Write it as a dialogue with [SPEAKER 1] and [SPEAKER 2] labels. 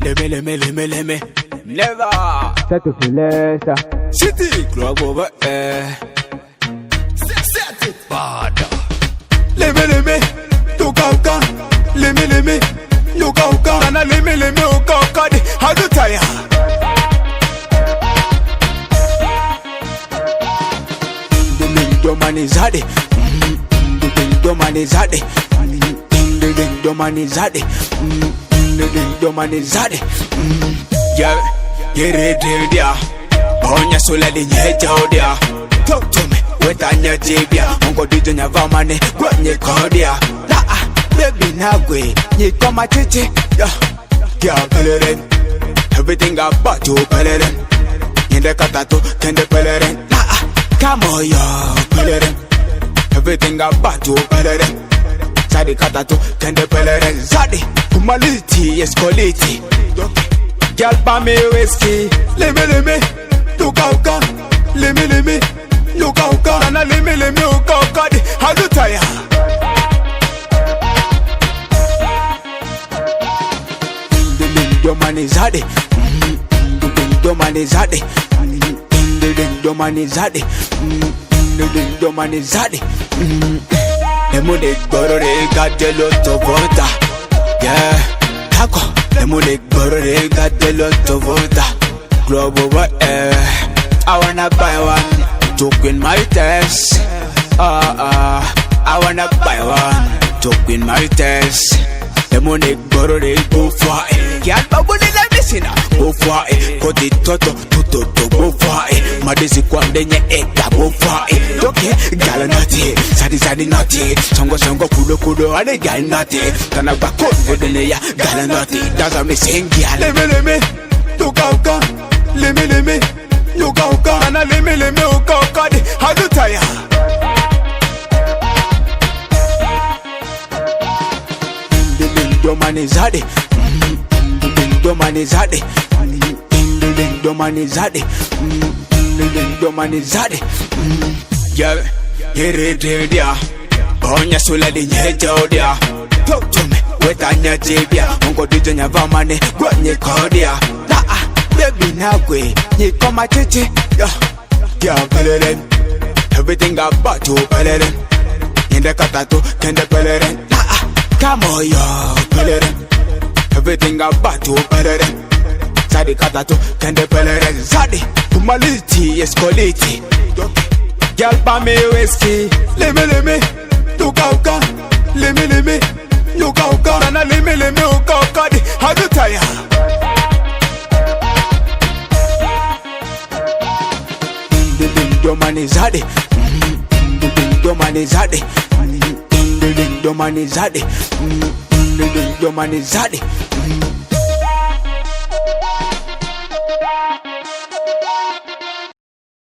[SPEAKER 1] Lemme. Never.
[SPEAKER 2] Ça te fait l'air, ça.
[SPEAKER 1] City Club over air. Set it. Bad. Lemme. Toka. Lemme. Yoka. Nana lemme. Oka. How do tire? Domanizade. Yeah, get it, dear. Onya sola de nyeja. Talk to me, with Anya Jabia. Uncle Dijon Yavamane, Granny Cordia. Baby, now way, you come my chichi. Yeah, Pellerin. Everything about you, Pellerin. In the Katato, can the Pellerin. Come on, yo, Pellerin. Everything about you, Pellerin. Sadi Katato, can the Pellerin. Sadi, humanity, yes, quality. Girl, pa me whiskey. Lemme. Toka. Lemme. Yoka. Nana lemme. Oka. How do tire? Domanizade. Lemone borore gadelo to vota. Yeah, tako. Lemone borore gadelo to vota. Global air. I wanna buy one to win my test. I wanna buy one to win my test. Lemone borore go for it. Can't bubble in a missing. Go for it. Got it toto go for it. Madesi kwande nye eka go for it. Okay, gala nati, sadi nati. Songo kudo ane gal nati. Kana bako vedene ya gala nati. Daza me sengi ya. Lemme. Toka. Lemme. Yoka. Nana lemme. Oka. How do tire? Domanizade. Yeah, get it, dear. Onya sola de nyeja. Talk to me, with Anya Jabia. Uncle Dijon Yavamane, Granny Cordia. Baby, now way, you come my chichi. Yeah, Pellerin. Everything about you, Pellerin. In the Katato, can the Pellerin. Come on, yo, Pellerin. Everything about you, Pellerin. Sadi Katato, can the Pellerin. Sadi, humanity, yes, quality. Girl, pa me whiskey. Lemme. Toka. Lemme. Yoka. Nana lemme. Oka. How do tire? Domanizade.